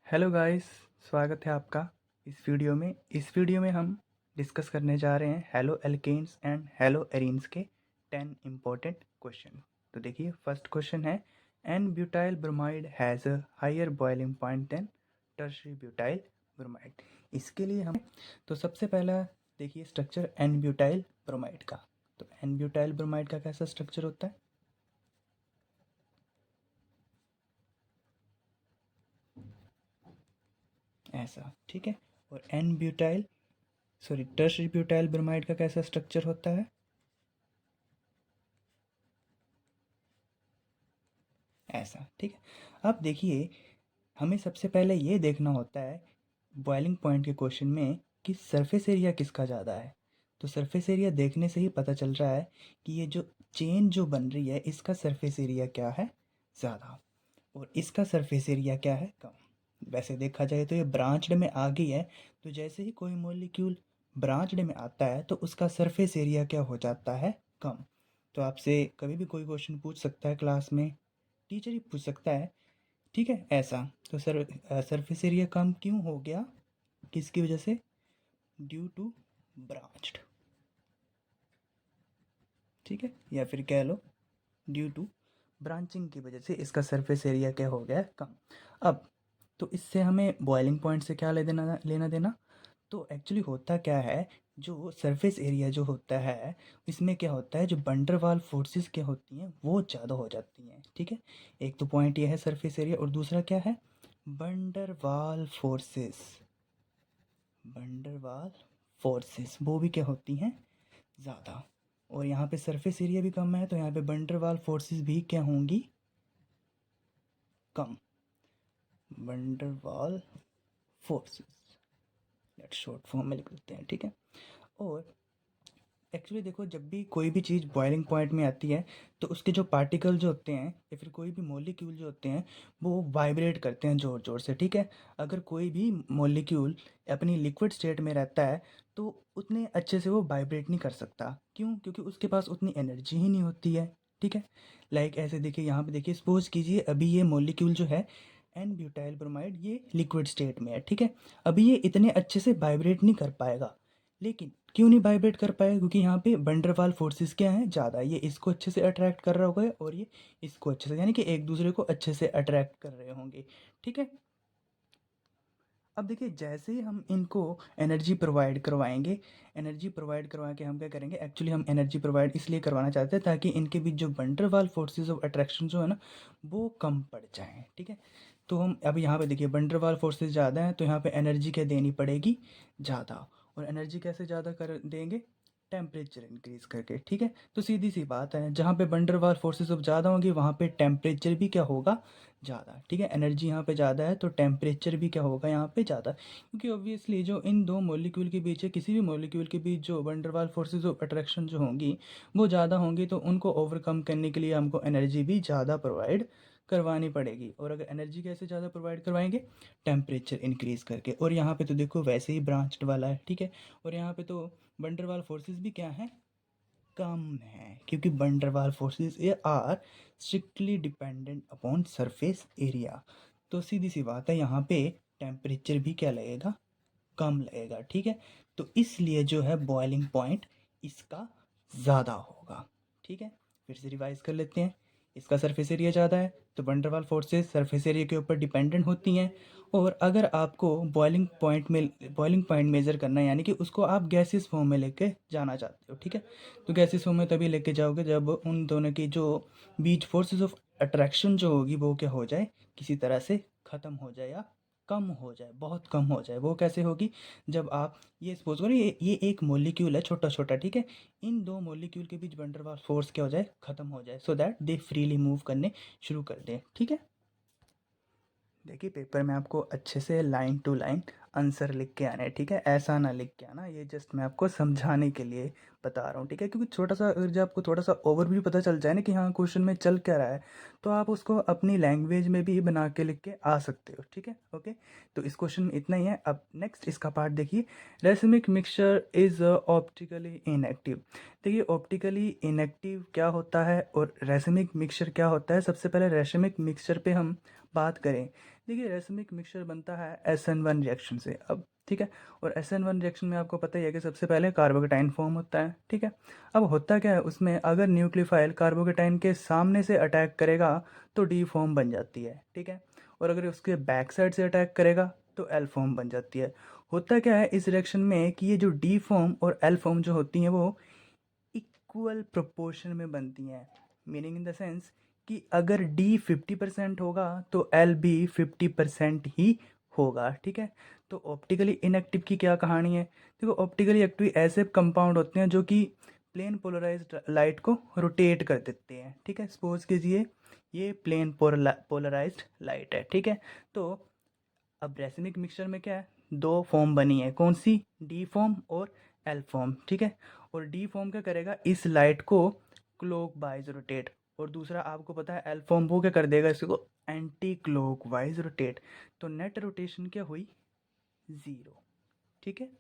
Hello guys, स्वागत है आपका इस वीडियो में हम डिस्कस करने जा रहे हैं haloalkanes and haloarenes के 10 इम्पोर्टेंट क्वेश्चन। तो देखिए, फर्स्ट क्वेश्चन है n butyl bromide has a higher boiling point than tertiary butyl bromide. इसके लिए हम तो सबसे पहला देखिए स्ट्रक्चर एन ब्यूटाइल ब्रोमाइड का। तो एन ब्यूटाइल ब्रोमाइड का कैसा स्ट्रक्चर होता है? ऐसा, ठीक है। और n butyl tertiary butyl bromide का कैसा स्ट्रक्चर होता है? ऐसा, ठीक है। अब देखिए, हमें सबसे पहले ये देखना होता है बॉइलिंग पॉइंट के क्वेश्चन में कि सरफेस एरिया किसका ज़्यादा है। तो सरफेस एरिया देखने से ही पता चल रहा है कि ये जो चेन जो बन रही है इसका सरफेस एरिया क्या है, ज़्यादा, और इसका सरफेस एरिया क्या है, कम। वैसे देखा जाए तो ये ब्रांच्ड में आ गई है, तो जैसे ही कोई मॉलिक्यूल ब्रांच्ड में आता है तो उसका सरफेस एरिया क्या हो जाता है, कम। तो आपसे कभी भी कोई क्वेश्चन पूछ सकता है क्लास में, टीचर ही पूछ सकता है, ठीक है। ऐसा तो सरफेस एरिया कम क्यों हो गया, किसकी वजह से? ड्यू टू ब्रांच्ड, ठीक है, या फिर कह लो ड्यू टू ब्रांचिंग की वजह से इसका सरफेस एरिया क्या हो गया है, कम। अब तो इससे हमें बॉइलिंग पॉइंट से क्या लेना देना। तो एक्चुअली होता क्या है, जो सरफेस एरिया जो होता है इसमें क्या होता है, जो वंडरवाल फोर्सेस क्या होती हैं वो ज़्यादा हो जाती हैं, ठीक है। एक तो पॉइंट ये है सरफेस एरिया, और दूसरा क्या है, वंडरवाल फोर्सेस। वंडरवाल फोर्सेस वो भी क्या होती हैं, ज़्यादा। और यहाँ पे सरफेस एरिया भी कम है तो यहाँ पे वंडरवाल फोर्सेस भी क्या होंगी, कम। Van der Waals forces, let's short form में लिख लेते हैं, ठीक है। और एक्चुअली देखो, जब भी कोई भी चीज़ बॉइलिंग पॉइंट में आती है तो उसके जो पार्टिकल जो होते हैं या फिर कोई भी मॉलिक्यूल जो होते हैं वो वाइब्रेट करते हैं ज़ोर ज़ोर से, ठीक है। अगर कोई भी मॉलिक्यूल अपनी लिक्विड स्टेट में रहता है तो उतने अच्छे से वो वाइब्रेट नहीं कर सकता, क्यों? क्योंकि उसके पास उतनी एनर्जी ही नहीं होती है, ठीक है। लाइक ऐसे देखिए, यहाँ पे देखिए, सपोज कीजिए अभी ये मॉलिक्यूल जो है एन ब्यूटाइल ब्रोमाइड ये लिक्विड स्टेट में है, ठीक है। अभी ये इतने अच्छे से वाइब्रेट नहीं कर पाएगा, लेकिन क्यों नहीं वाइब्रेट कर पाए? क्योंकि यहाँ पे वंडरवाल फोर्सेस क्या हैं, ज़्यादा। ये इसको अच्छे से अट्रैक्ट कर रहा होगा और ये इसको अच्छे से, यानी कि एक दूसरे को अच्छे से अट्रैक्ट कर रहे होंगे, ठीक है। अब देखिए, जैसे ही हम इनको एनर्जी प्रोवाइड करवाएंगे, एनर्जी प्रोवाइड करवा के हम क्या करेंगे, एक्चुअली हम एनर्जी प्रोवाइड इसलिए करवाना चाहते हैं ताकि इनके बीच जो वंडरवाल फोर्सेस ऑफ अट्रैक्शन जो है ना वो कम पड़ जाएं, ठीक है। तो हम अब यहाँ पे देखिए, वंडरवाल फोर्सेस ज़्यादा हैं तो यहाँ पे एनर्जी क्या देनी पड़ेगी, ज़्यादा। और एनर्जी कैसे ज़्यादा कर देंगे, टेम्परेचर इंक्रीज़ करके, ठीक है। तो सीधी सी बात है, जहाँ पे वंडरवाल फोर्सेस ऑफ ज़्यादा होंगी वहाँ पे टेम्परेचर भी क्या होगा, ज़्यादा, ठीक है। एनर्जी यहाँ पे ज़्यादा है तो टेम्परेचर भी क्या होगा यहाँ पे, ज़्यादा। क्योंकि ऑब्वियसली जो इन दो मॉलिक्यूल के बीच है, किसी भी मॉलिक्यूल के बीच जो वंडरवाल फोर्सेस ऑफ अट्रैक्शन जो होंगी वो ज़्यादा होंगी, तो उनको ओवरकम करने के लिए हमको एनर्जी भी ज़्यादा प्रोवाइड करवानी पड़ेगी। और अगर एनर्जी कैसे ज़्यादा प्रोवाइड करवाएंगे, टेम्परेचर इंक्रीज़ करके। और यहाँ पे तो देखो वैसे ही ब्रांच्ड वाला है, ठीक है। और यहाँ पे तो वंडरवाल फोर्सेस भी क्या है, कम है, क्योंकि वंडरवाल फोर्सेस ये are strictly dependent upon surface area. तो सीधी सी बात है, यहाँ पे टेम्परेचर भी क्या लगेगा, कम लगेगा, ठीक है। तो इसलिए जो है बॉइलिंग पॉइंट इसका ज़्यादा होगा, ठीक है। फिर से रिवाइज कर लेते हैं, इसका सरफेस एरिया ज़्यादा है तो वंडरवाल फोर्सेस सरफेस एरिया के ऊपर डिपेंडेंट होती हैं। और अगर आपको बॉइलिंग पॉइंट मेज़र करना है, यानी कि उसको आप गैसेस फॉर्म में लेके जाना चाहते हो, ठीक है। तो गैसेस फॉर्म में तभी लेके जाओगे जब उन दोनों की जो बीच फोर्सेस ऑफ अट्रैक्शन जो होगी वो क्या हो जाए, किसी तरह से ख़त्म हो जाए या कम हो जाए, बहुत कम हो जाए। वो कैसे होगी, जब आप ये सपोज करो ये एक मॉलिक्यूल है छोटा छोटा, ठीक है। इन दो मॉलिक्यूल के बीच वंडरवाल फोर्स क्या हो जाए, ख़त्म हो जाए, so that they freely move करने शुरू कर दें, ठीक है। देखिए, पेपर में आपको अच्छे से लाइन टू लाइन आंसर लिख के आना है, ठीक है। ऐसा ना लिख के आना, ये जस्ट मैं आपको समझाने के लिए बता रहा हूँ, ठीक है। क्योंकि छोटा सा अगर जब आपको थोड़ा सा ओवरव्यू पता चल जाए ना कि हाँ क्वेश्चन में चल क्या रहा है, तो आप उसको अपनी लैंग्वेज में भी बना के लिख के आ सकते हो, ठीक है, ओके। तो इस क्वेश्चन में इतना ही है। अब नेक्स्ट इसका पार्ट देखिए, racemic mixture is optically inactive. देखिए, ऑप्टिकली इनएक्टिव क्या होता है और रेसिमिक मिक्सचर क्या होता है। सबसे पहले रेसिमिक मिक्सचर पे हम बात करें, देखिए रेसमिक मिक्सचर बनता है SN1 रिएक्शन से। अब ठीक है, और SN1 रिएक्शन में आपको पता ही है कि सबसे पहले कार्बोकेटाइन फॉर्म होता है। ठीक है, अब होता क्या है उसमें, अगर न्यूक्लियोफाइल कार्बोकेटाइन के सामने से अटैक करेगा तो डी फॉर्म बन जाती है। ठीक है, और अगर उसके बैक साइड से अटैक करेगा तो एल फॉर्म बन जाती है। होता क्या है इस रिएक्शन में कि ये जो डी फॉर्म और एल फॉर्म जो होती हैं वो इक्वल प्रोपोर्शन में बनती हैं। मीनिंग इन द सेंस कि अगर डी 50% होगा तो एल भी 50% ही होगा। ठीक है, तो ऑप्टिकली इनएक्टिव की क्या कहानी है। देखो ऑप्टिकली एक्टिव ऐसे कंपाउंड होते हैं जो कि प्लेन पोलराइज्ड लाइट को रोटेट कर देते हैं। ठीक है, सपोज कीजिए ये प्लेन पोलराइज्ड लाइट है। ठीक है, तो अब रेसिमिक मिक्सचर में क्या है, दो फॉर्म बनी है, कौन सी, डी फॉर्म और एल फॉर्म। ठीक है, और डी फॉर्म क्या करेगा, इस लाइट को क्लॉकवाइज रोटेट, और दूसरा आपको पता है एल फॉर्म वो क्या कर देगा, इसको एंटी क्लॉकवाइज रोटेट। तो नेट रोटेशन क्या हुई, ज़ीरो। ठीक है,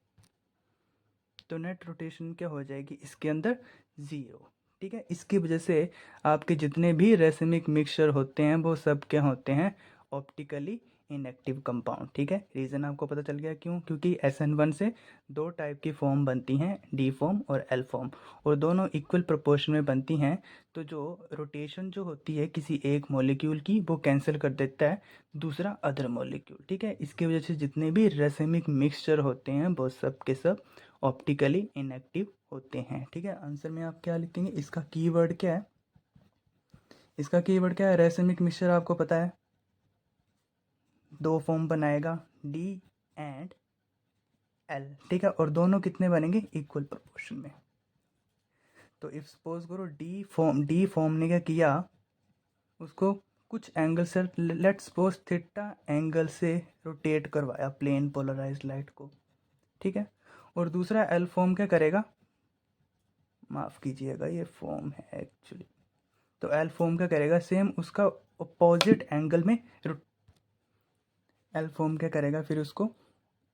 तो नेट रोटेशन क्या हो जाएगी इसके अंदर, ज़ीरो। ठीक है, इसकी वजह से आपके जितने भी रेसिमिक मिक्सचर होते हैं वो सब क्या होते हैं, ऑप्टिकली इनएक्टिव कंपाउंड। ठीक है, रीज़न आपको पता चल गया क्यों, क्योंकि SN1 से दो टाइप की फॉर्म बनती हैं, डी फॉर्म और एल फॉर्म, और दोनों इक्वल प्रोपोर्शन में बनती हैं। तो जो रोटेशन जो होती है किसी एक मॉलिक्यूल की वो कैंसिल कर देता है दूसरा अदर मॉलिक्यूल। ठीक है, इसकी वजह से जितने भी रेसिमिक मिक्सचर होते हैं वो सब के सब ऑप्टिकली इनएक्टिव होते हैं। ठीक है, आंसर में आप क्या लिखेंगे, इसका कीवर्ड क्या है, इसका कीवर्ड क्या है, रेसिमिक मिक्सचर आपको पता है दो फॉर्म बनाएगा, डी एंड एल। ठीक है, और दोनों कितने बनेंगे, इक्वल प्रोपोर्शन में। तो इफ सपोज करो डी फॉर्म ने क्या किया, उसको कुछ एंगल से, लेट सपोज थीटा एंगल से रोटेट करवाया प्लेन पोलराइज्ड लाइट को। ठीक है, और दूसरा एल फॉर्म क्या करेगा, माफ़ कीजिएगा ये फॉर्म है एक्चुअली, तो एल फॉर्म क्या करेगा, सेम उसका अपोजिट एंगल में एल फॉर्म क्या करेगा, फिर उसको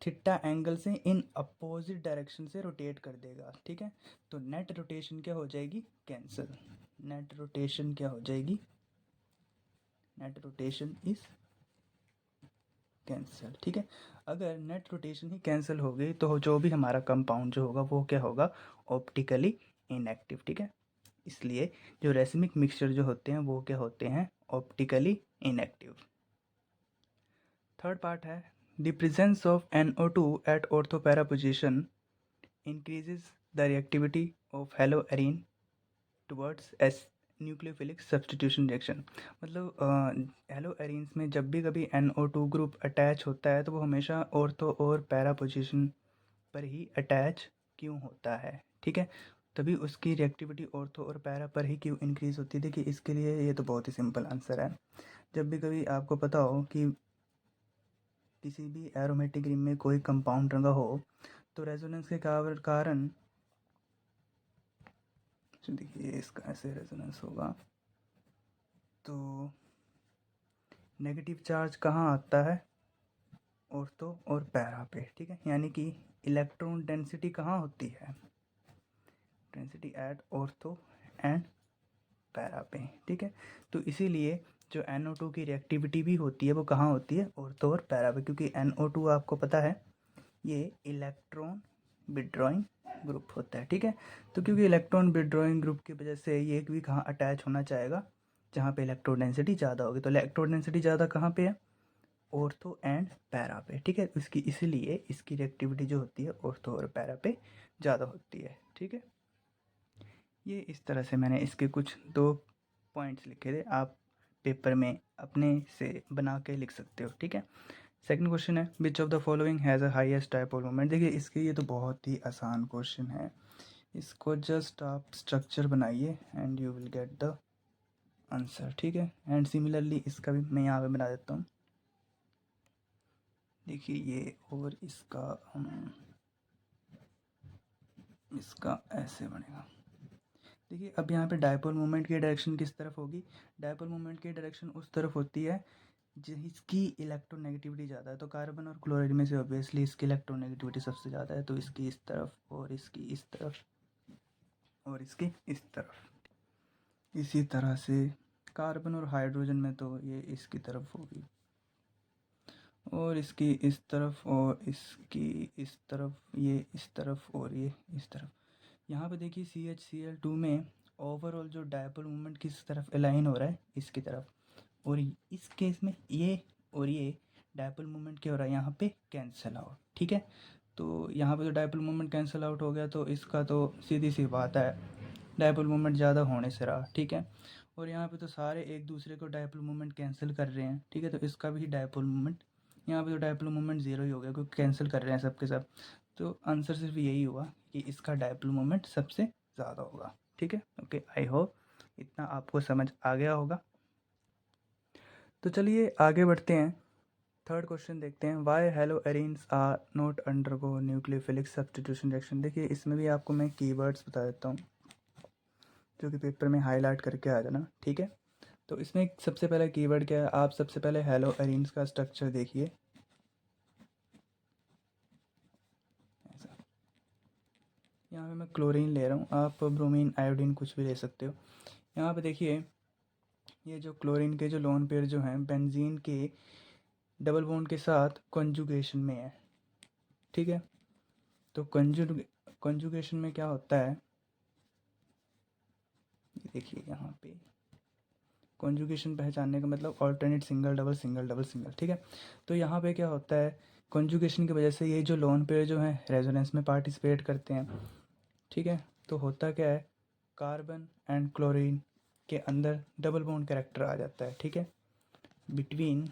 थीटा एंगल से इन अपोजिट डायरेक्शन से रोटेट कर देगा। ठीक है, तो नेट रोटेशन क्या हो जाएगी, कैंसिल। नेट रोटेशन क्या हो जाएगी, नेट रोटेशन इज कैंसिल। ठीक है, अगर नेट रोटेशन ही कैंसिल हो गई तो जो भी हमारा कंपाउंड जो होगा वो क्या होगा, ऑप्टिकली इनएक्टिव। ठीक है, इसलिए जो रेसिमिक मिक्सचर जो होते हैं वो क्या होते हैं, ऑप्टिकली इनएक्टिव। थर्ड पार्ट है, the presence of NO2 at ortho para position increases the reactivity of haloarene towards S nucleophilic substitution reaction. मतलब हेलो एरीन्स में जब भी कभी NO2 ग्रुप अटैच होता है तो वो हमेशा ऑर्थो और पैरा पोजिशन पर ही अटैच क्यों होता है। ठीक है, तभी उसकी रिएक्टिविटी ऑर्थो और पैरा पर ही क्यों इंक्रीज होती है। देखिए इसके लिए ये तो बहुत ही सिंपल आंसर है, जब भी कभी आपको पता हो कि किसी भी एरोमेटिक रिंग में कोई कंपाउंड रंगा हो तो रेजोनेंस के कारण, देखिए इसका ऐसे रेजोनेंस होगा तो नेगेटिव चार्ज कहाँ आता है, ऑर्थो और पैरा पे। ठीक है, यानी कि इलेक्ट्रॉन डेंसिटी कहाँ होती है, density at ortho and para पे। ठीक है, तो इसीलिए जो NO2 की रिएक्टिविटी भी होती है वो कहाँ होती है, ऑर्थो और पैरा पे, क्योंकि NO2 आपको पता है ये इलेक्ट्रॉन विड्रॉइंग ग्रुप होता है। ठीक है, तो क्योंकि इलेक्ट्रॉन विड्रॉइंग ग्रुप की वजह से ये भी कहाँ अटैच होना चाहेगा, जहाँ पे इलेक्ट्रॉन डेंसिटी ज़्यादा होगी। तो इलेक्ट्रॉन डेंसिटी ज़्यादा कहाँ पे है, ऑर्थो एंड पैरा पे। ठीक है, इसकी इसीलिए इसकी रिएक्टिविटी जो होती है ऑर्थो और पैरा पे ज़्यादा होती है। ठीक है, ये इस तरह से मैंने इसके कुछ दो पॉइंट्स लिखे थे, आप पेपर में अपने से बना के लिख सकते हो। ठीक है, सेकंड क्वेश्चन है, which of the following has a highest dipole moment. देखिए इसके ये तो बहुत ही आसान क्वेश्चन है, इसको जस्ट आप स्ट्रक्चर बनाइए and you will get the answer. ठीक है, एंड सिमिलरली इसका भी मैं यहाँ पे बना देता हूँ। देखिए ये और इसका ऐसे बनेगा। देखिए अब यहाँ पे डायपोल मोमेंट की डायरेक्शन किस तरफ होगी, डायपोल मोमेंट की डायरेक्शन उस तरफ होती है जिसकी इलेक्ट्रोनेगेटिविटी ज़्यादा है। तो कार्बन और क्लोराइड में से ऑब्वियसली इसकी इलेक्ट्रोनेगेटिविटी सबसे ज़्यादा है, तो इसकी इस तरफ और इसकी इस तरफ और इसकी इस तरफ। इसी तरह से कार्बन और हाइड्रोजन में तो ये इसकी तरफ होगी, और इसकी इस तरफ और इसकी इस तरफ, ये इस तरफ और ये इस तरफ। यहाँ पे देखिए CH Cl2 में ओवरऑल जो डायपोल मोमेंट किस तरफ अलाइन हो रहा है, इसकी तरफ। और इस केस में ये और ये डायपोल मोमेंट क्या हो रहा है, यहाँ पे कैंसिल आउट। ठीक है, तो यहाँ पे तो डायपोल मोमेंट कैंसिल आउट हो गया, तो इसका तो सीधी सी बात है डायपोल मोमेंट ज़्यादा होने से रहा। ठीक है, और यहाँ पे तो सारे एक दूसरे को डायपोल मोमेंट कैंसिल कर रहे हैं। ठीक है, तो इसका भी डायपोल मोमेंट, यहाँ पे तो डायपोल मोमेंट ज़ीरो ही हो गया क्योंकि कैंसिल कर रहे हैं सब के सब। तो आंसर सिर्फ यही हुआ कि इसका डायपोल मोमेंट सबसे ज़्यादा होगा। ठीक है, ओके, आई होप इतना आपको समझ आ गया होगा। तो चलिए आगे बढ़ते हैं, थर्ड क्वेश्चन देखते हैं। Why haloarenes are not undergo nucleophilic substitution reaction. देखिए इसमें भी आपको मैं कीवर्ड्स बता देता हूँ जो कि पेपर में हाईलाइट करके आ जाना। ठीक है, तो इसमें सबसे पहला कीवर्ड क्या है, आप सबसे पहले हेलो एरीन्स का स्ट्रक्चर देखिए। ऐसा, यहाँ पे मैं क्लोरीन ले रहा हूँ, आप ब्रोमीन आयोडीन कुछ भी ले सकते हो। यहाँ पे देखिए ये जो क्लोरीन के जो लोन पेयर जो हैं बेंजीन के डबल बॉन्ड के साथ कॉन्जुगेशन में है। ठीक है, तो कॉन्जुगेशन में क्या होता है, देखिए यहाँ पे कॉन्जुगेशन पहचानने का मतलब alternate single double single double single. ठीक है, तो यहाँ पे क्या होता है, कॉन्जुगेशन की वजह से ये जो लोन पेयर जो हैं रेजोनेंस में पार्टिसिपेट करते हैं। ठीक है, तो होता क्या है, कार्बन एंड क्लोरीन के अंदर डबल बॉन्ड कैरेक्टर आ जाता है। ठीक है, between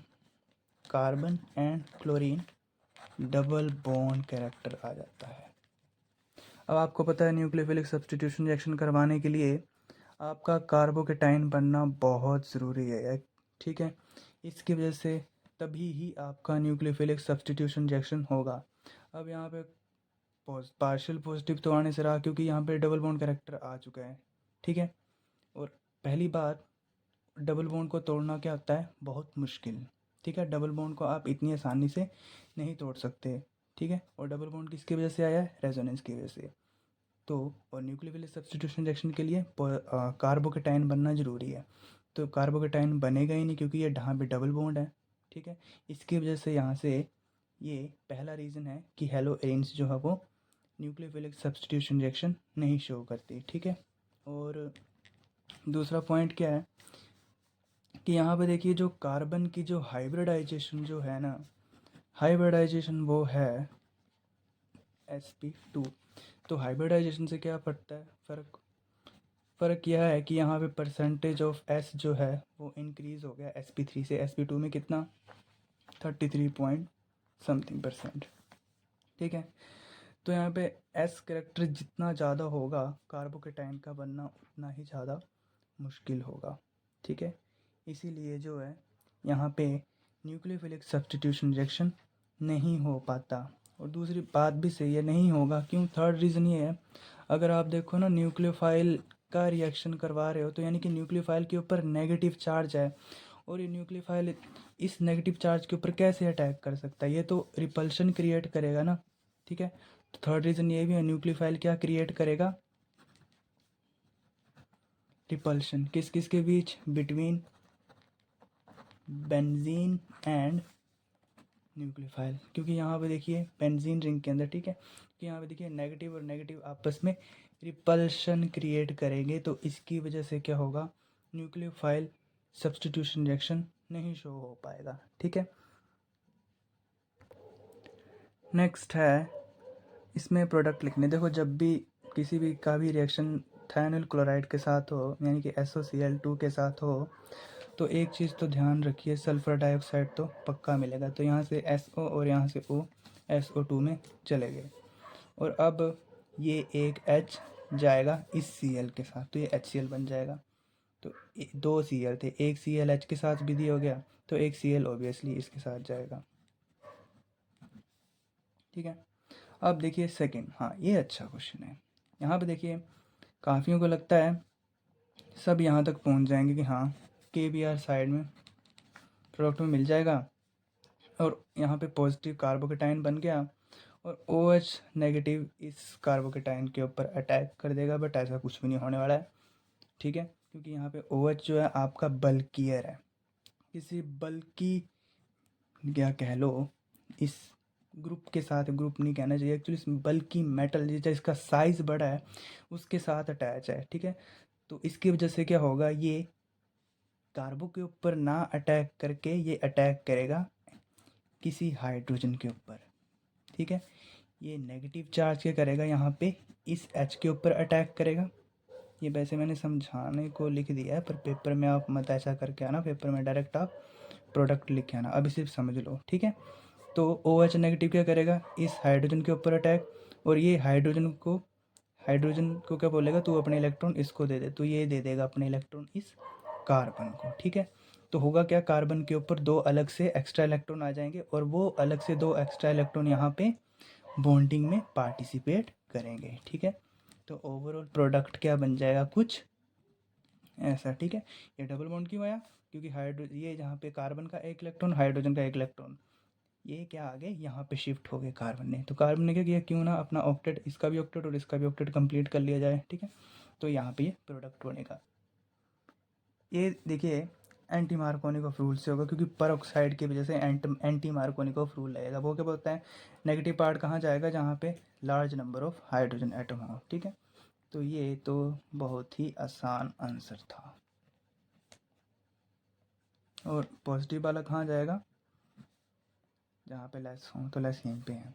carbon and chlorine double bond character आ जाता है। अब आपको पता है न्यूक्लियोफिलिक सब्स्टिट्यूशन रिएक्शन करवाने के लिए आपका कार्बोकेटाइन बनना बहुत ज़रूरी है। ठीक है, इसकी वजह से तभी ही आपका न्यूक्लियोफिलिक सब्स्टिट्यूशन रिएक्शन होगा। अब यहाँ पे पार्शियल पॉजिटिव तो आने से रहा क्योंकि यहाँ पे डबल बॉन्ड कैरेक्टर आ चुका है। ठीक है, और पहली बात, डबल बॉन्ड को तोड़ना क्या होता है, बहुत मुश्किल। ठीक है, डबल बॉन्ड को आप इतनी आसानी से नहीं तोड़ सकते। ठीक है, और डबल बॉन्ड किसकी वजह से आया है, रेजोनेंस की वजह से। तो और न्यूक्लियोफिलिक सब्स्टिट्यूशन रिएक्शन के लिए कार्बोकेटाइन बनना ज़रूरी है। तो कार्बोकेटाइन बनेगा ही नहीं क्योंकि ये यहाँ पे डबल बॉन्ड है। ठीक है, इसकी वजह से यहाँ से ये पहला रीज़न है कि हेलो एरिन्स जो है वो न्यूक्लियोफिलिक सब्स्टिट्यूशन रिएक्शन नहीं शो करती। ठीक है, और दूसरा पॉइंट क्या है कि यहाँ पे देखिए जो कार्बन की जो हाइब्रिडाइजेशन जो है ना, हाइब्रिडाइजेशन वो है sp2। तो हाइब्रिडाइजेशन से क्या पड़ता है फ़र्क यह है कि यहाँ पे परसेंटेज ऑफ s जो है वो इंक्रीज़ हो गया sp3 से। sp2 में कितना, 33 पॉइंट समथिंग %। ठीक है, तो यहाँ पे s करेक्टर जितना ज़्यादा होगा कार्बोकेटाइन का बनना उतना ही ज़्यादा मुश्किल होगा। ठीक है, इसीलिए जो है यहाँ पे न्यूक्लियोफिलिक सब्स्टिट्यूशन रिएक्शन नहीं हो पाता। और दूसरी बात भी सही है, नहीं होगा क्यों, थर्ड रीज़न ये है, अगर आप देखो ना न्यूक्लियोफाइल का रिएक्शन करवा रहे हो तो यानी कि न्यूक्लियोफाइल के ऊपर नेगेटिव चार्ज है, और ये न्यूक्लियोफाइल इस नेगेटिव चार्ज के ऊपर कैसे अटैक कर सकता है, ये तो रिपल्शन क्रिएट करेगा ना। ठीक है, तो थर्ड रीज़न ये भी है, न्यूक्लियोफाइल क्या क्रिएट करेगा, रिपल्शन। किस किस के बीच, बिटवीन बेंजीन एंड न्यूक्लियोफाइल, क्योंकि यहाँ पे देखिए बेंजीन रिंग के अंदर, ठीक है, कि यहाँ पे देखिए नेगेटिव और नेगेटिव आपस में रिपल्शन क्रिएट करेंगे, तो इसकी वजह से क्या होगा, न्यूक्लियोफाइल सब्स्टिट्यूशन रिएक्शन नहीं शो हो पाएगा। ठीक है, नेक्स्ट है इसमें प्रोडक्ट लिखने। देखो जब भी किसी भी का भी रिएक्शन थायनिल क्लोराइड के साथ हो यानी कि SOCl2 के साथ हो तो एक चीज़ तो ध्यान रखिए, सल्फ़र डाइऑक्साइड तो पक्का मिलेगा। तो यहाँ से SO और यहाँ से O SO2 में चले गए, और अब ये एक H जाएगा इस Cl के साथ, तो ये HCl बन जाएगा। तो दो Cl थे, एक Cl H के साथ विधि हो गया, तो एक Cl ऑब्वियसली इसके साथ जाएगा। ठीक है, अब देखिए सेकंड, हाँ ये अच्छा क्वेश्चन है। यहाँ पे देखिए काफ़ियों को लगता है सब यहाँ तक पहुँच जाएंगे कि हाँ KBr साइड में प्रोडक्ट में मिल जाएगा, और यहाँ पे पॉजिटिव कार्बोकेटाइन बन गया और OH नेगेटिव इस कार्बोकेटाइन के ऊपर अटैक कर देगा, बट ऐसा कुछ भी नहीं होने वाला है। ठीक है, क्योंकि यहाँ पे OH जो है आपका बल्कियर है, किसी बल्कि क्या कह लो, इस ग्रुप के साथ, ग्रुप नहीं कहना चाहिए एक्चुअली, बल्कि मेटल जिसका साइज़ बड़ा है उसके साथ अटैच है, ठीक है। तो इसकी वजह से क्या होगा, ये कार्बो के ऊपर ना अटैक करके ये अटैक करेगा किसी हाइड्रोजन के ऊपर, ठीक है। ये नेगेटिव चार्ज क्या करेगा, यहाँ पे इस एच के ऊपर अटैक करेगा। ये वैसे मैंने समझाने को लिख दिया है, पर पेपर में आप मत ऐसा करके आना, पेपर में डायरेक्ट आप प्रोडक्ट लिख के आना, अभी सिर्फ समझ लो, ठीक है। तो OH नेगेटिव क्या करेगा, इस हाइड्रोजन के ऊपर अटैक, और ये हाइड्रोजन को क्या बोलेगा, तू अपने इलेक्ट्रॉन इसको दे दे, तो ये दे देगा अपने इलेक्ट्रॉन इस कार्बन को, ठीक है। तो होगा क्या, कार्बन के ऊपर दो अलग से एक्स्ट्रा इलेक्ट्रॉन आ जाएंगे, और वो अलग से दो एक्स्ट्रा इलेक्ट्रॉन यहाँ पे बॉन्डिंग में पार्टिसिपेट करेंगे, ठीक है। तो ओवरऑल प्रोडक्ट क्या बन जाएगा, कुछ ऐसा, ठीक है। ये डबल बॉन्ड क्यों आया, क्योंकि ये जहाँ पे कार्बन का एक इलेक्ट्रॉन, हाइड्रोजन का एक इलेक्ट्रॉन, ये क्या आ गए यहाँ पे शिफ्ट हो गए कार्बन ने, तो कार्बन ने क्या किया, क्यों ना अपना ऑक्टेट, इसका भी ऑक्टेट और इसका भी ऑक्टेट कंप्लीट कर लिया जाए, ठीक है। तो यहाँ पे ये प्रोडक्ट बनेगा। ये देखिए एंटी मार्कोनिक रूल से होगा, क्योंकि परऑक्साइड की वजह से एंटी मार्कोनिक रूल लगेगा। वो क्या बोलता है, नेगेटिव पार्ट कहाँ जाएगा, जहाँ पे large number of hydrogen atom हो, ठीक है। तो ये तो बहुत ही आसान आंसर था। और पॉजिटिव वाला कहाँ जाएगा, जहाँ पे लेस हो, तो लेस यहीं पे है।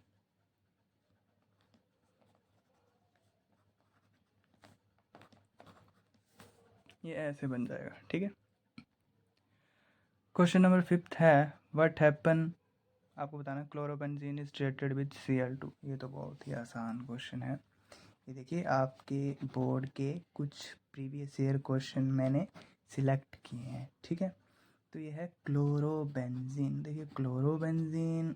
ये ऐसे बन जाएगा, ठीक है। क्वेश्चन नंबर 5 है, व्हाट हैपन, आपको बताना chlorobenzene is treated with Cl2। ये तो बहुत ही आसान क्वेश्चन है। ये देखिए आपके बोर्ड के कुछ प्रीवियस ईयर क्वेश्चन मैंने सिलेक्ट किए हैं, ठीक है। तो ये है क्लोरोबेंजीन। देखिए क्लोरोबेंजीन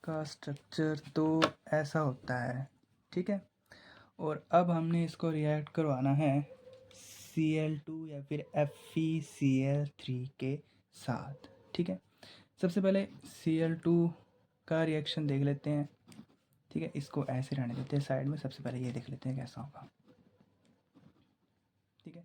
का स्ट्रक्चर तो ऐसा होता है, ठीक है। और अब हमने इसको रिएक्ट करवाना है Cl2 या फिर FeCl3 के साथ, ठीक है। सबसे पहले Cl2 का रिएक्शन देख लेते हैं, ठीक है। इसको ऐसे रहने देते हैं साइड में, सबसे पहले ये देख लेते हैं कैसा होगा, ठीक है।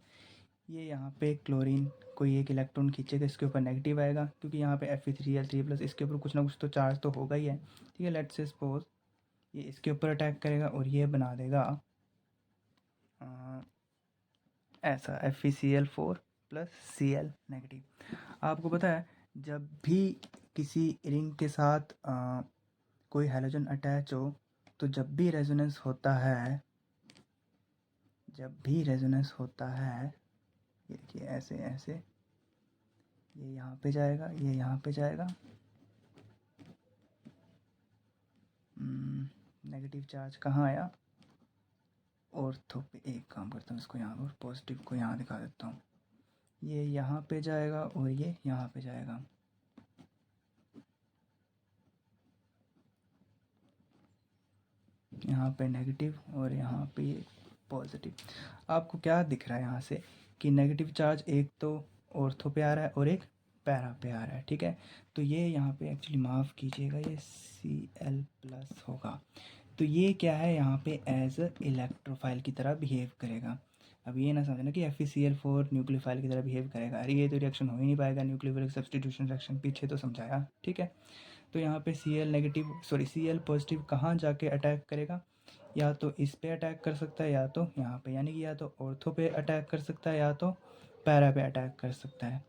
ये यहाँ पे क्लोरीन कोई एक इलेक्ट्रॉन खींचेगा, इसके ऊपर नेगेटिव आएगा, क्योंकि यहाँ पे Fe3L3 प्लस, इसके ऊपर कुछ ना कुछ तो चार्ज तो होगा ही है, ठीक है। लेट्स से सपोज ये इसके ऊपर अटैक करेगा और ये बना देगा ऐसा FeCl4 प्लस Cl नेगेटिव। आपको पता है जब भी किसी रिंग के साथ कोई हैलोजन अटैच हो, तो जब भी रेजोनेंस होता है, ये देखिए ऐसे ऐसे, ये यहाँ पे जाएगा, ये यहाँ पे जाएगा, नेगेटिव चार्ज कहाँ आया, ऑर्थो पे। एक काम करता हूँ, इसको यहाँ पर पॉजिटिव को यहाँ दिखा देता हूँ, ये यहाँ पे जाएगा और ये यहाँ पे जाएगा, यहाँ पे नेगेटिव और यहाँ पे ये पॉजिटिव। आपको क्या दिख रहा है यहाँ से कि नेगेटिव चार्ज एक तो ऑर्थो पे आ रहा है और एक पैरा पे आ रहा है, ठीक है। तो ये यहाँ पे एक्चुअली माफ़ कीजिएगा, ये Cl प्लस होगा। तो ये क्या है, यहाँ पे एज अ इलेक्ट्रोफाइल की तरह बिहेव करेगा। अब ये ना समझना कि FeCl4 न्यूक्लियोफाइल की तरह बिहेव करेगा, अरे ये तो रिएक्शन हो ही नहीं पाएगा, न्यूक्लियोफिलिक सब्स्टिट्यूशन रिएक्शन पीछे तो समझाया, ठीक है। तो यहाँ पे Cl पॉजिटिव कहाँ जाके अटैक करेगा, या तो इस पे अटैक कर सकता है या तो यहाँ पे, यानी कि या तो ऑर्थो पे अटैक कर सकता है या तो पैरा पे अटैक कर सकता है।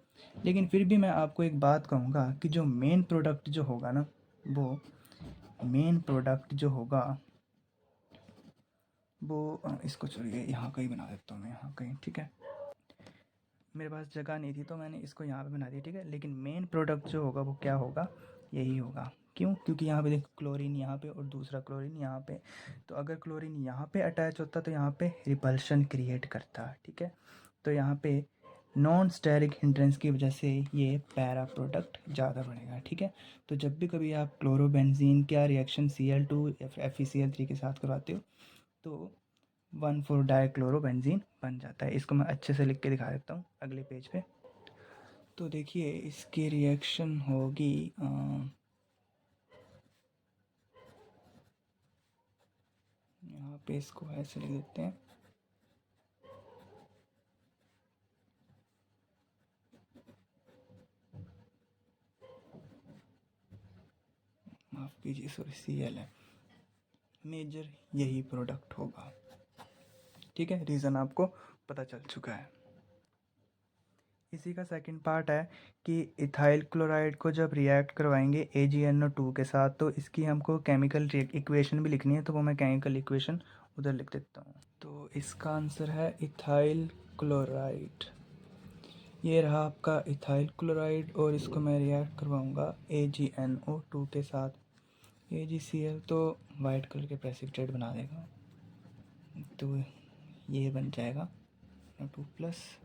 लेकिन फिर भी मैं आपको एक बात कहूँगा कि जो मेन प्रोडक्ट जो होगा ना, वो मेन प्रोडक्ट जो होगा वो इसको छोड़िए, यहाँ कहीं बना देता हूँ मैं, यहाँ कहीं, ठीक है। मेरे पास जगह नहीं थी तो मैंने इसको यहाँ पे बना दिया, ठीक है। लेकिन मेन प्रोडक्ट जो होगा वो क्या होगा, यही होगा। क्यों, क्योंकि यहाँ पे देखो क्लोरीन यहाँ पे और दूसरा क्लोरीन यहाँ पे, तो अगर क्लोरीन यहाँ पे अटैच होता तो यहाँ पे रिपल्शन क्रिएट करता, ठीक है। तो यहाँ पे नॉन स्टेरिक हिंड्रेंस की वजह से ये पैरा प्रोडक्ट ज़्यादा बनेगा, ठीक है। तो जब भी कभी आप क्लोरोबेंजीन का रिएक्शन Cl2 या फिर FeCl3 के साथ करवाते हो तो 1,4 डाइक्लोरोबेंजीन बन जाता है। इसको मैं अच्छे से लिख के दिखा देता हूँ अगले पेज पे। तो देखिए इसकी रिएक्शन होगी यहाँ पे, इसको ऐसे लिख देते हैं, माफ़ कीजिए सॉरी Cl है, मेजर यही प्रोडक्ट होगा। ठीक है, रीज़न आपको पता चल चुका है। इसी का सेकंड पार्ट है कि इथाइल क्लोराइड को जब रिएक्ट करवाएंगे AgNO2 के साथ तो इसकी हमको केमिकल इक्वेशन भी लिखनी है, तो वो मैं केमिकल इक्वेशन उधर लिख देता हूँ। तो इसका आंसर है इथाइल क्लोराइड। ये रहा आपका इथाइल क्लोराइड और इसको मैं रिएक्ट करवाऊँगा AgNO2 के साथ। AgCl तो वाइट कलर के प्रेसिपिटेट बना देगा, तो ये बन जाएगा NO2 प्लस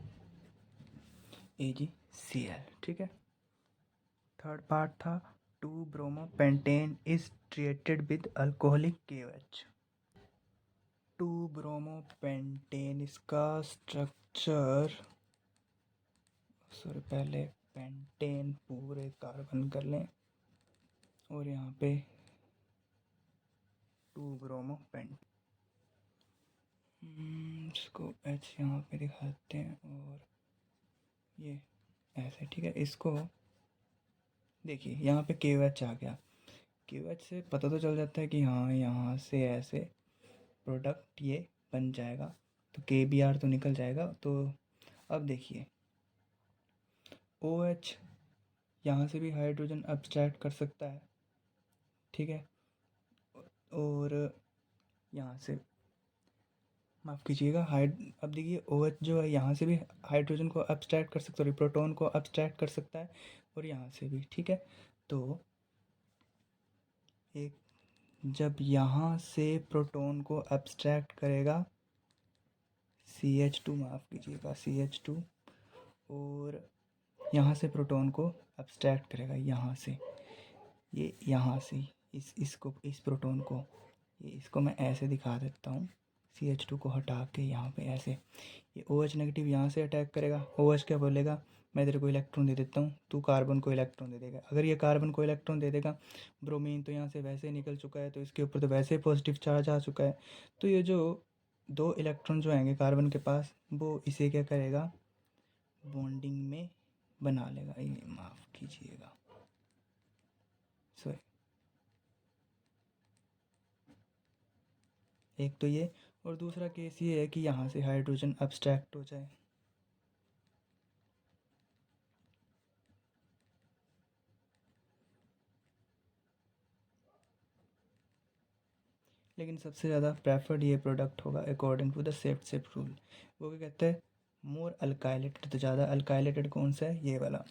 AgCl। ठीक है, थर्ड पार्ट था two bromopentane is treated with alcoholic KOH। Two bromopentane इसका स्ट्रक्चर, सॉरी पहले पेंटेन पूरे कार्बन कर लें और यहाँ पे 2-ब्रोमोपेंटेन, इसको H यहाँ पे दिखाते हैं और ये ऐसे। ठीक है, इसको देखिए यहाँ पे KOH आ गया। KOH से पता तो चल जाता है कि हाँ यहाँ से ऐसे प्रोडक्ट ये बन जाएगा, तो KBr तो निकल जाएगा। तो अब देखिए OH यहाँ से भी हाइड्रोजन अब्स्ट्रैक्ट कर सकता है। ठीक है, और यहाँ से माफ़ कीजिएगा अब देखिए OH जो है यहाँ से भी हाइड्रोजन को अब्स्ट्रैक्ट कर सकता है, प्रोटॉन को अब्स्ट्रैक्ट कर सकता है, और यहाँ से भी। ठीक है, तो एक जब यहाँ से प्रोटॉन को अब्स्ट्रैक्ट करेगा CH2, माफ़ कीजिएगा CH2, और यहाँ से प्रोटॉन को अब्स्ट्रैक्ट करेगा यहाँ से, ये यहाँ से इसको इस प्रोटॉन को, ये इसको मैं ऐसे दिखा देता हूँ, CH2 को हटा के यहाँ पे ऐसे, ये OH नेगेटिव यहाँ से अटैक करेगा। OH क्या बोलेगा, मैं तेरे को इलेक्ट्रॉन दे देता हूँ, तू कार्बन को इलेक्ट्रॉन दे देगा। अगर ये कार्बन को इलेक्ट्रॉन दे देगा, ब्रोमीन तो यहाँ से वैसे ही निकल चुका है, तो इसके ऊपर तो वैसे ही पॉजिटिव चार्ज आ चुका है, तो ये जो 2 इलेक्ट्रॉन जो आएंगे कार्बन के पास, वो इसे क्या करेगा, बॉन्डिंग में बना लेगा। ये माफ़ कीजिएगा सॉरी, एक तो ये, और दूसरा केस ये है कि यहाँ से हाइड्रोजन अब्स्ट्रैक्ट हो जाए। लेकिन सबसे ज़्यादा प्रेफर्ड ये प्रोडक्ट होगा अकॉर्डिंग टू द सेफ्ट रूल। वो क्या कहते हैं, मोर अल्काइलेटेड, तो ज़्यादा अल्काइलेटेड कौन सा है, ये वाला,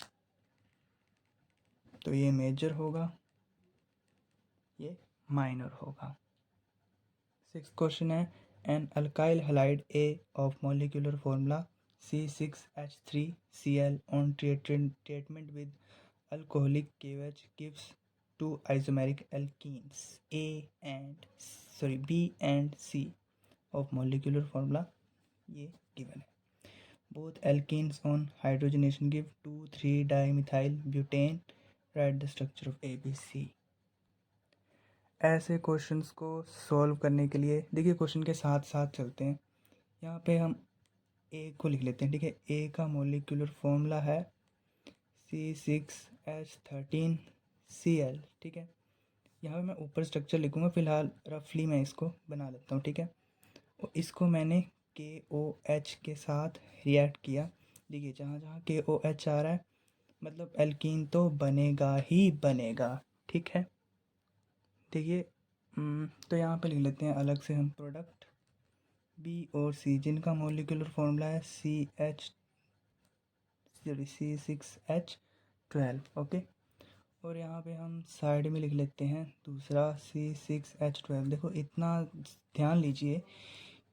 तो ये मेजर होगा, ये माइनर होगा। 6th क्वेश्चन है, an alkyl halide A of molecular formula C6H3Cl on treatment with alcoholic KOH gives two isomeric alkenes B and C of molecular formula, ये given है। Both alkenes on hydrogenation give 2,3-dimethyl butane, write the structure of ABC। ऐसे questions को solve करने के लिए देखिए question के साथ साथ चलते हैं। यहाँ पे हम A को लिख लेते हैं। ठीक है, A का मोलिकुलर फॉर्मूला है C6H13Cl। ठीक है, यहाँ पे मैं ऊपर स्ट्रक्चर लिखूँगा, फ़िलहाल रफली मैं इसको बना लेता हूँ। ठीक है, और इसको मैंने KOH के साथ रिएक्ट किया। देखिए जहाँ जहाँ KOH आ रहा है मतलब एल्कीन तो बनेगा ही बनेगा। ठीक है, देखिए तो यहाँ पे लिख लेते हैं अलग से हम प्रोडक्ट B और C, जिनका मोलिकुलर फॉर्मूला है C6H12। ओके, और यहाँ पे हम साइड में लिख लेते हैं दूसरा C6H12। देखो इतना ध्यान लीजिए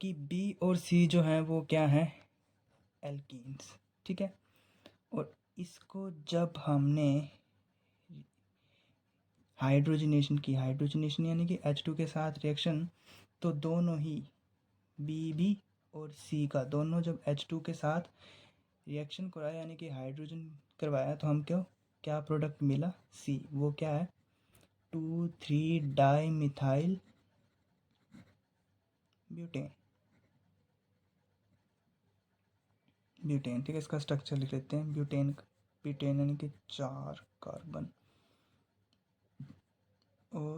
कि B और C जो हैं वो क्या हैं, एल्कीन्स। ठीक है, और इसको जब हमने हाइड्रोजनेशन यानी कि H2 के साथ रिएक्शन, तो दोनों ही B और C का दोनों जब H2 के साथ रिएक्शन कराया यानी कि हाइड्रोजन करवाया, तो हम क्या प्रोडक्ट मिला, C। वो क्या है, 2,3-डाइमिथाइल ब्यूटेन। ठीक है, इसका स्ट्रक्चर लिख लेते हैं। ब्यूटेन यानी कि 4 कार्बन, और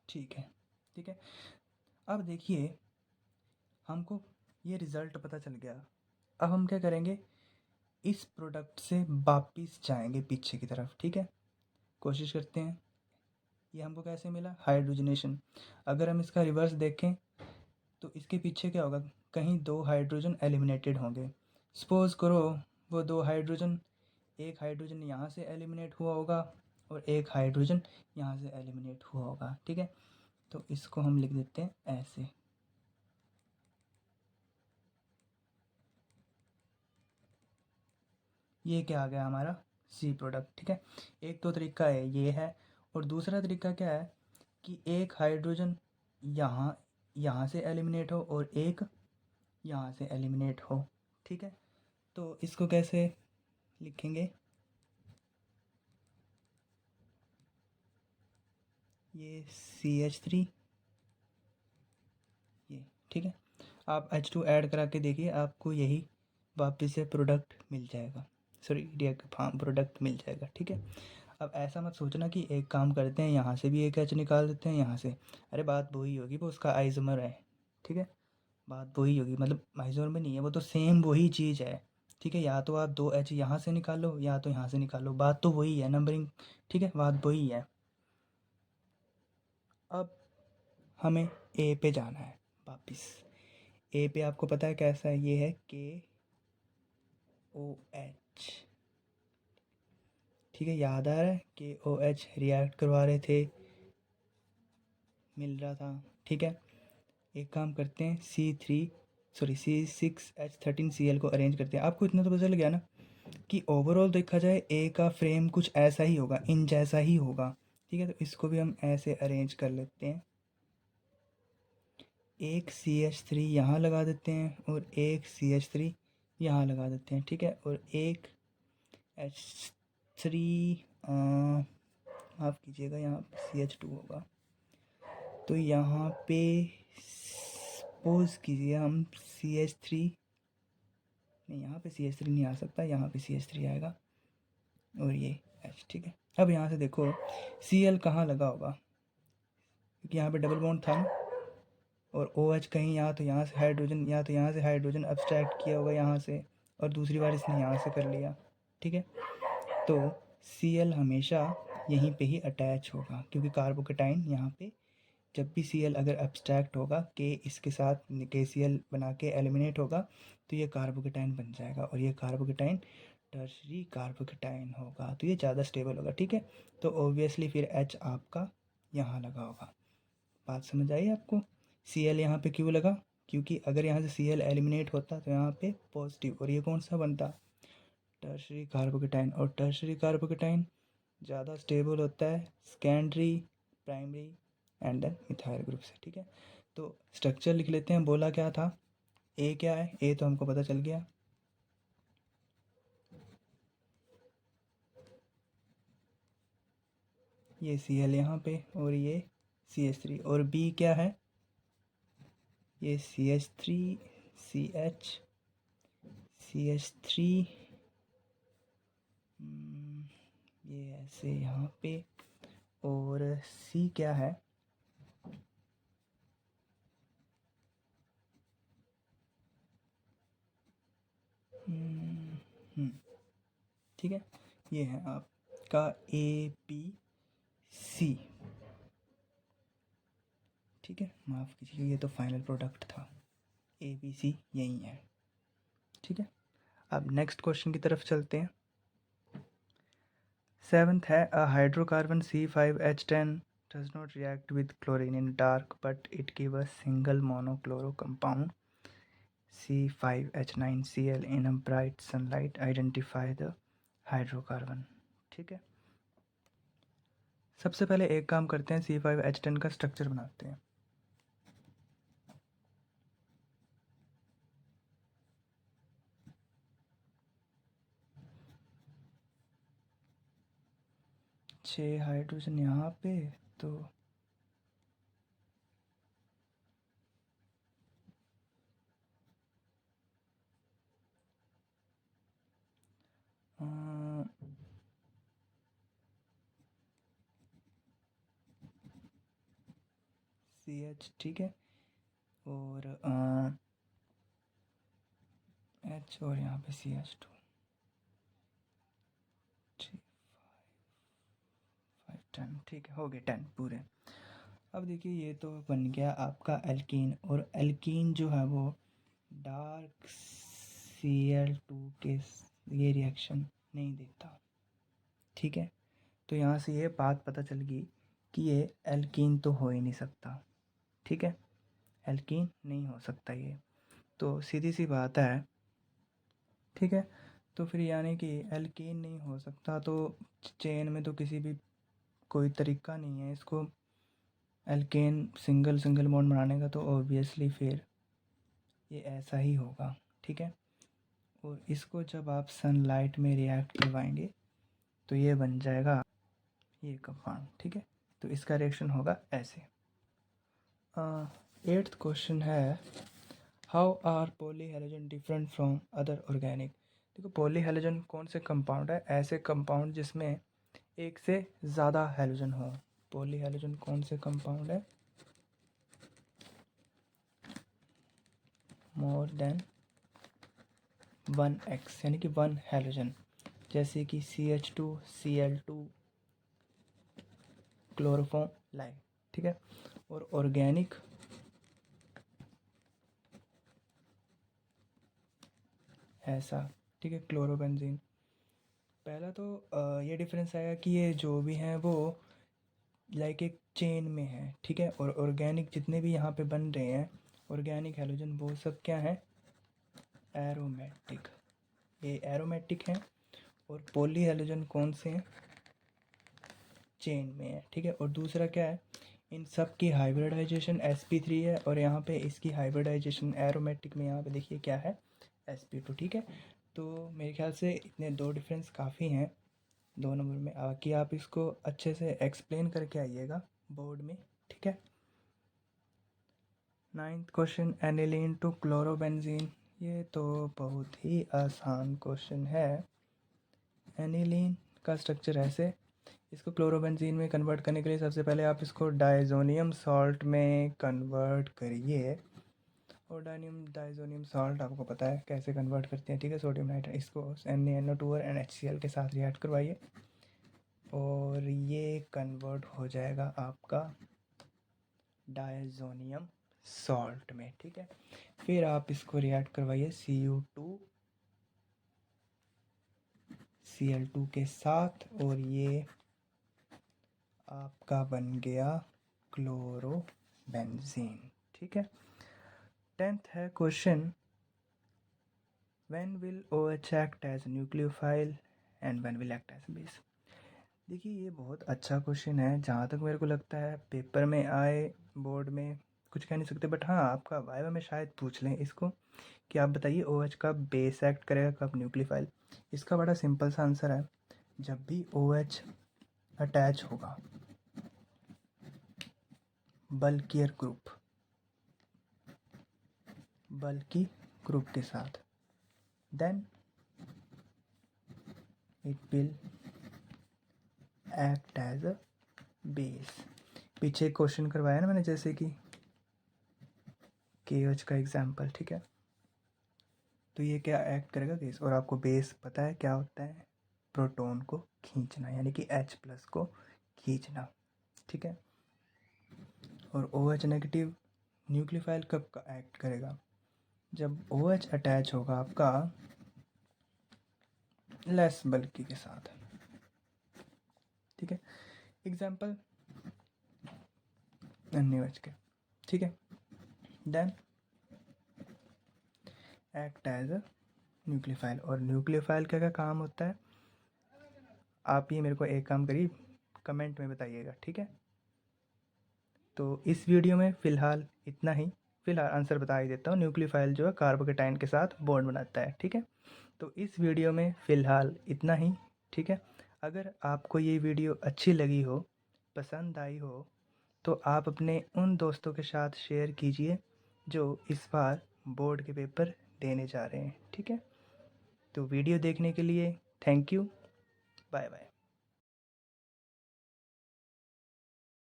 ठीक है, ठीक है। अब देखिए, हमको ये रिज़ल्ट पता चल गया। अब हम क्या करेंगे, इस प्रोडक्ट से वापिस जाएंगे पीछे की तरफ, ठीक है। कोशिश करते हैं। ये हमको कैसे मिला, हाइड्रोजनेशन। अगर हम इसका रिवर्स देखें तो इसके पीछे क्या होगा, कहीं दो हाइड्रोजन एलिमिनेटेड होंगे। सपोज करो वो दो हाइड्रोजन, एक हाइड्रोजन यहाँ से एलिमिनेट हुआ होगा और एक हाइड्रोजन यहाँ से एलिमिनेट हुआ होगा, ठीक है। तो इसको हम लिख देते हैं ऐसे। ये क्या आ गया हमारा, सी प्रोडक्ट, ठीक है। एक तो तरीका है ये है, और दूसरा तरीका क्या है कि एक हाइड्रोजन यहाँ यहाँ से एलिमिनेट हो और एक यहाँ से एलिमिनेट हो, ठीक है। तो इसको कैसे लिखेंगे, ये CH3, ये, ठीक है। आप H2 ऐड करा के देखिए, आपको यही वापस से प्रोडक्ट मिल जाएगा, सॉरी रिएक्ट फार्म प्रोडक्ट मिल जाएगा, ठीक है। अब ऐसा मत सोचना कि एक काम करते हैं यहाँ से भी एक H निकाल देते हैं यहाँ से, अरे बात वही होगी, वो उसका आइसोमर है, ठीक है। बात वही होगी, मतलब आइसोमर में नहीं है वो, तो सेम वही चीज़ है, ठीक है। या तो आप दो H यहाँ से निकालो या तो यहाँ से निकालो, बात तो वही है, नंबरिंग, ठीक है, बात वही है। अब हमें ए पे जाना है वापिस। ए पे आपको पता है कैसा है, ये है KOH, ठीक है। याद आ रहा है, KOH रिएक्ट करवा रहे थे, मिल रहा था, ठीक है। एक काम करते हैं, C6H13Cl को अरेंज करते हैं। आपको इतना तो पता चल गया ना कि ओवरऑल देखा जाए ए का फ्रेम कुछ ऐसा ही होगा, इन जैसा ही होगा, ठीक है। तो इसको भी हम ऐसे अरेंज कर लेते हैं, एक CH3 यहाँ लगा देते हैं और एक CH3 यहाँ लगा देते हैं, ठीक है। और एक H3, माफ़ कीजिएगा, यहाँ CH2 होगा, तो यहाँ पे सपोज कीजिए हम CH3, नहीं यहाँ पे CH3 नहीं आ सकता, यहाँ पे CH3 आएगा और ये H, ठीक है। अब यहाँ से देखो Cl कहाँ लगा होगा, क्योंकि यहाँ पे डबल बॉन्ड था ना, और OH कहीं यहाँ, तो यहाँ से हाइड्रोजन, या तो यहाँ से हाइड्रोजन अब्स्ट्रैक्ट किया होगा यहाँ से, और दूसरी बार इसने यहाँ से कर लिया, ठीक है। तो Cl हमेशा यहीं पे ही अटैच होगा, क्योंकि कार्बोकेटाइन यहाँ पे जब भी Cl अगर अब्स्ट्रैक्ट होगा, K इसके साथ KCl बना के एलिमिनेट होगा, तो ये कार्बोकेटाइन बन जाएगा, और ये कार्बोकेटाइन टर्शरी कार्बोकेटाइन होगा, तो ये ज़्यादा स्टेबल होगा, ठीक है। तो ऑब्वियसली फिर H आपका यहाँ लगा होगा। बात समझ आई आपको, Cl यहाँ पे क्यों लगा, क्योंकि अगर यहाँ से Cl एलिमिनेट होता तो यहाँ पे पॉजिटिव, और ये कौन सा बनता, टर्शरी कार्बोकेटाइन, और टर्शरी कार्बोकेटाइन ज़्यादा स्टेबल होता है secondary, primary and then methyl group से, ठीक है। तो स्ट्रक्चर लिख लेते हैं, बोला क्या था, ए क्या है, ए तो हमको पता चल गया, ये Cl यहाँ पे और ये CH3, और B क्या है, ये CH3 CH3, ये ऐसे यहाँ पे, और C क्या है, ठीक है। ये है आपका ABC, ठीक है। माफ़ कीजिए, ये तो फाइनल प्रोडक्ट था, ABC यही है, ठीक है। अब नेक्स्ट क्वेश्चन की तरफ चलते हैं। 7th है, अ hydrocarbon C5H10 does not react with chlorine in dark but it gives a single monochloro compound C5H9Cl in a bright sunlight. Identify the hydrocarbon, ठीक है। सबसे पहले एक काम करते हैं, C5H10 का स्ट्रक्चर बनाते हैं। छः हाइड्रोजन यहाँ पे, तो CH, ठीक है, और H और यहाँ पे CH2, 3, 5, 10, ठीक है, हो गए 10 पूरे। अब देखिए ये तो बन गया आपका एल्कीन, और एल्कीन जो है वो डार्क Cl2 के ये रिएक्शन नहीं देता, ठीक है। तो यहाँ से ये बात पता चल गई कि ये एल्कीन तो हो ही नहीं सकता, ठीक है, एल्कीन नहीं हो सकता ये, तो सीधी सी बात है, ठीक है। तो फिर यानी कि एल्कीन नहीं हो सकता, तो चेन में तो किसी भी कोई तरीका नहीं है इसको एल्केन सिंगल सिंगल बॉन्ड बनाने का, तो ऑब्वियसली फिर ये ऐसा ही होगा, ठीक है। और इसको जब आप सनलाइट में रिएक्ट करवाएंगे तो ये बन जाएगा ये कंपाउंड, ठीक है। तो इसका रिएक्शन होगा ऐसे। 8th क्वेश्चन है, how are polyhalogen different from other organic. देखो पॉलीहेलोजन कौन से कंपाउंड है, ऐसे कंपाउंड जिसमें एक से ज़्यादा हेलोजन हो। पॉलीहेलोजन कौन से कंपाउंड है, मोर देन 1x यानी कि 1 हेलोजन, जैसे कि CH2, Cl2, क्लोरोफॉर्म लाइट, ठीक है। और ऑर्गेनिक ऐसा, ठीक है, क्लोरोबेंजीन। पहला तो ये डिफरेंस आएगा कि ये जो भी हैं वो लाइक एक चेन में है, ठीक है। और ऑर्गेनिक जितने भी यहाँ पे बन रहे हैं ऑर्गेनिक हेलोजन, वो सब क्या है, एरोमेटिक, ये एरोमेटिक हैं। और पॉली हेलोजन कौन से हैं, चेन में है, ठीक है। और दूसरा क्या है, इन सब की हाइब्रिडाइजेशन sp3 है, और यहाँ पे इसकी हाइब्रिडाइजेशन एरोमेटिक में यहाँ पे देखिए क्या है, sp2, ठीक है। तो मेरे ख्याल से इतने दो डिफरेंस काफ़ी हैं 2 नंबर में, कि आप इसको अच्छे से एक्सप्लेन करके आइएगा बोर्ड में, ठीक है। 9th question, aniline to chlorobenzene. ये तो बहुत ही आसान क्वेश्चन है। एनिलीन का स्ट्रक्चर ऐसे, इसको क्लोरोबेंजीन में कन्वर्ट करने के लिए सबसे पहले आप इसको डायज़ोनियम सॉल्ट में कन्वर्ट करिए, और डायज़ोनियम सॉल्ट आपको पता है कैसे कन्वर्ट करते हैं, ठीक है। सोडियम नाइट्रेट, इसको NaNO2 और NaHCl के साथ रिएक्ट करवाइए, और ये कन्वर्ट हो जाएगा आपका डायज़ोनियम सॉल्ट में, ठीक है। फिर आप इसको रिएक्ट करवाइए Cu2 Cl2 के साथ, और ये आपका बन गया क्लोरोबेंजीन, ठीक है। 10th है question, when will OH act as nucleophile and when will act as base. देखिए ये बहुत अच्छा क्वेश्चन है, जहाँ तक मेरे को लगता है पेपर में आए, बोर्ड में कुछ कह नहीं सकते, बट हाँ आपका वाइवा में शायद पूछ लें इसको कि आप बताइए OH कब बेस एक्ट करेगा, कब न्यूक्लियोफाइल। इसका बड़ा सिंपल सा आंसर है, जब भी OH अटैच होगा बल्कियर ग्रुप के साथ, then it will act as a base. पीछे क्वेश्चन करवाया ना मैंने, जैसे कि KOH का एग्जाम्पल, ठीक है। तो ये क्या एक्ट करेगा, बेस, और आपको बेस पता है क्या होता है, प्रोटॉन को खींचना, यानी कि H+ को खींचना, ठीक है। और OH नेगेटिव न्यूक्लियोफाइल कब का एक्ट करेगा, जब OH अटैच होगा आपका लेस बल्कि के साथ, ठीक है। एग्जाम्पल NaOH के, ठीक है। Then act as a nucleophile, और न्यूक्लियोफाइल का क्या काम होता है, आप ये मेरे को एक काम करिए, कमेंट में बताइएगा, ठीक है। तो इस वीडियो में फ़िलहाल इतना ही, फ़िलहाल आंसर बता ही देता हूँ, न्यूक्लियोफाइल जो है कार्बोकेटाइन के साथ बॉन्ड बनाता है, ठीक है। तो इस वीडियो में फ़िलहाल इतना ही, ठीक है। अगर आपको ये वीडियो अच्छी लगी हो, पसंद आई हो, तो आप अपने उन दोस्तों के साथ शेयर कीजिए जो इस बार बोर्ड के पेपर देने जा रहे हैं, ठीक है। तो वीडियो देखने के लिए थैंक यू, बाय बाय।